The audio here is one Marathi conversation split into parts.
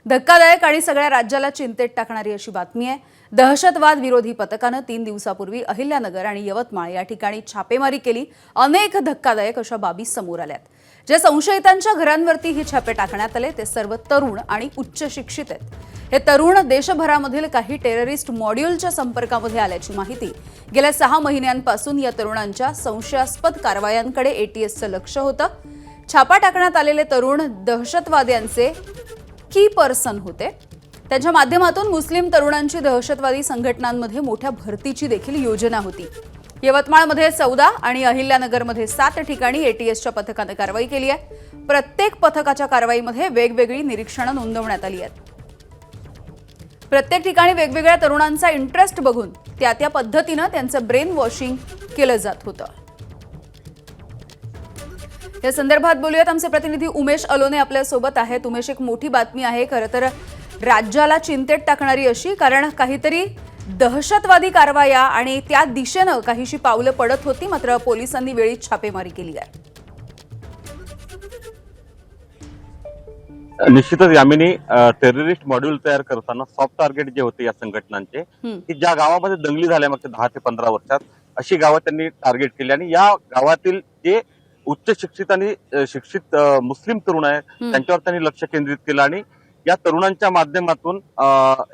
धक्कादायक आणि सगळ्या राज्याला चिंतेत टाकणारी अशी बातमी आहे। दहशतवाद विरोधी पथकाने 3 दिवसापूर्वी अहिल्यानगर आणि यवतमाळ या ठिकाणी छापेमारी केली। अनेक धक्कादायक अशा बाबी समोर आल्यात। जे संशयितांच्या घरांवरती ही छापे टाकण्यात आले ते सर्व तरुण आणि उच्च शिक्षित आहेत। हे तरुण देशभरामधील काही टेररिस्ट मॉड्यूलच्या संपर्कामध्ये आल्याची माहिती गेल्या 6 महिन्यांपासून या तरुणांच्या संशयास्पद कारवायांकडे एटीएसचं लक्ष होतं। छापा टाकण्यात आलेले तरुण दहशतवाद्यांचे की पर्सन होते। त्यांच्या माध्यमातून मुस्लिम तरुणांची दहशतवादी संघटनांमध्ये मोठ्या भरतीची देखील योजना होती। यवतमाळमध्ये 14 आणि अहिल्यानगरमध्ये 7 ठिकाणी एटीएसच्या पथकाने कारवाई केली आहे। प्रत्येक पथकाच्या कारवाईमध्ये वेगवेगळी निरीक्षणे नोंदवण्यात आली आहेत। प्रत्येक ठिकाणी वेगवेगळ्या तरुणांचा इंटरेस्ट बघून त्या पद्धतीने त्यांचं ब्रेन वॉशिंग केलं जात होतं। या संदर्भात बोलूयात, आमचे प्रतिनिधी उमेश अलोने आपल्या सोबत आहेत। उमेश, एक मोठी बातमी आहे खरं तर राज्याला चिंतेत टाकणारी अशी, कारण काहीतरी दहशतवादी कारवाया आणि त्या दिशेने काहीशी पावलं पडत होती, मात्र पोलिसांनी वेळीच छापेमारी केली आहे। निश्चितच यामिनी, टेररिस्ट मॉड्यूल तयार करताना सॉफ्ट टार्गेट जे होते या संघटनांचे, की ज्या गावामध्ये दंगली झाल्या मागच्या 10 ते 15 वर्षात, अशी गावं त्यांनी टार्गेट केली आणि या गावातील जे उच्च शिक्षित आणि शिक्षित मुस्लिम तरुण आहेत त्यांच्यावर त्यांनी लक्ष केंद्रित केलं आणि या तरुणांच्या माध्यमातून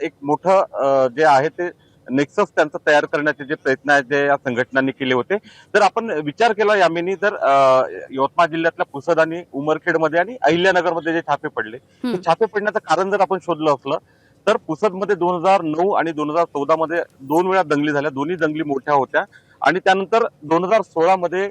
एक मोठं जे आहे ते नेक्सस त्यांचा तयार करण्याचे जे प्रयत्न आहेत जे या संघटनांनी केले होते। जर आपण विचार केला यामिनी, तर यवतमाळ जिल्ह्यातल्या पुसद आणि उमरखेडमध्ये आणि अहिल्यानगरमध्ये जे छापे पडले, ते छापे पडण्याचं कारण जर आपण शोधलं असलं तर पुसदमध्ये 2009 आणि 2014 मध्ये 2 वेळा दंगली झाल्या। दोन्ही दंगली मोठ्या होत्या आणि त्यानंतर 2016 मध्ये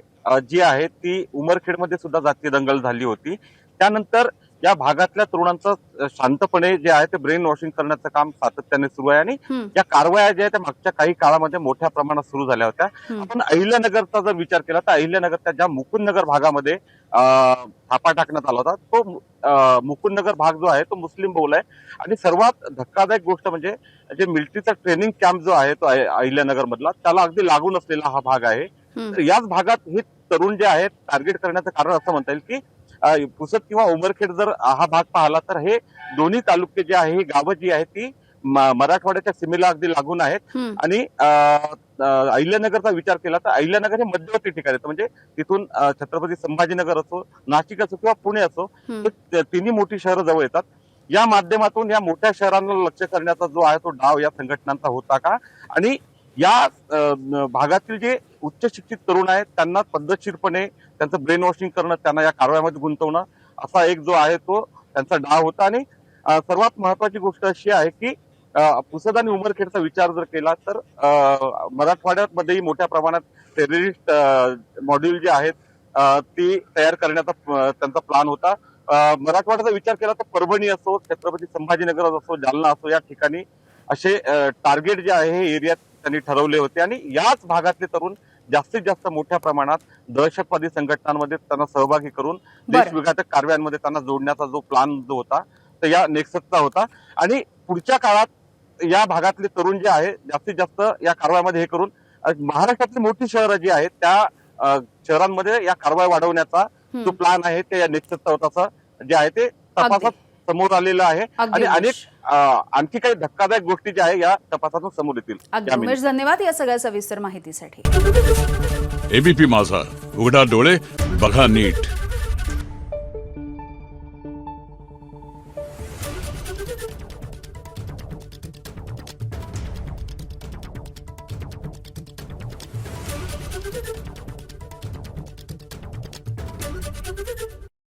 जी आहे ती उमरखेडमध्ये सुद्धा जातीय दंगल झाली होती। त्यानंतर या भागातल्या तरुणांचं शांतपणे जे आहे ते ब्रेन वॉशिंग करण्याचं काम सातत्याने सुरू आहे आणि या कारवाया ज्या आहेत त्या मागच्या काही काळामध्ये मोठ्या प्रमाणात सुरू झाल्या होत्या। आपण अहिल्यानगरचा जर विचार केला तर अहिल्यानगरच्या ज्या मुकुंदनगर भागामध्ये छापा टाकण्यात आला होता, तो मुकुंदनगर भाग जो आहे तो मुस्लिम बहुल आहे आणि सर्वात धक्कादायक गोष्ट म्हणजे जे मिलिटरीचा ट्रेनिंग कॅम्प जो आहे तो अहिल्यानगर मधला, त्याला अगदी लागून असलेला हा भाग आहे। तर याच भागात हे तरुण जे आहेत टार्गेट करण्याचं कारण असं म्हणता येईल की पुसद किंवा उमरखेड जर हा भाग पाहिला तर हे दोन्ही तालुके जे आहे, ही गावं जी आहेत ती मराठवाड्याच्या सीमेला अगदी लागून आहेत आणि अहिल्यानगरचा विचार केला तर अहिल्यानगर हे मध्यवर्ती ठिकाण आहे। म्हणजे तिथून छत्रपती संभाजीनगर असो, नाशिक असो किंवा पुणे असो, तिन्ही मोठी शहरं जवळ येतात। या माध्यमातून या मोठ्या शहरांना लक्ष करण्याचा जो आहे तो डाव या संघटनांचा होता का, आणि या भागातील जे उच्च शिक्षित तरुण आहेत त्यांना पद्धतशीरपणे त्यांचं ब्रेन वॉशिंग करणं, त्यांना या कारवायामध्ये गुंतवणं, असा एक जो आहे तो त्यांचा डाव होता। आणि सर्वात महत्वाची गोष्ट अशी आहे की पुसद आणि उमरखेडचा विचार जर केला तर मराठवाड्यामध्येही मोठ्या प्रमाणात टेररिस्ट मॉड्यूल जे आहेत ती तयार करण्याचा त्यांचा प्लॅन होता। मराठवाड्याचा विचार केला तर परभणी असो, छत्रपती संभाजीनगर असो, जालना असो, या ठिकाणी असे टार्गेट जे आहे हे एरियात त्यांनी ठरवले होते आणि याच भागातले तरुण जास्तीत जास्त मोठ्या प्रमाणात दहशतवादी संघटनांमध्ये त्यांना सहभागी करून देशविघातक कारवायांमध्ये त्यांना जोडण्याचा जो प्लॅन जो होता तर या नेक्ससचा होता। आणि पुढच्या काळात या भागातले तरुण जे आहे जास्तीत जास्त या कारवायामध्ये हे करून महाराष्ट्रातली मोठी शहरं जी आहेत त्या शहरांमध्ये या कारवाया वाढवण्याचा जो प्लॅन आहे ते या नेक्ससचा होता, असं जे आहे ते तपासात समोर आलेलं आहे आणि अनेक आणखी काही धक्कादायक गोष्टी ज्या आहे या तपासातून समोर येतील। उमेश, धन्यवाद या सगळ्या सविस्तर माहितीसाठी। एबीपी माझा, उघडा डोळे बघा नीट। Thank you.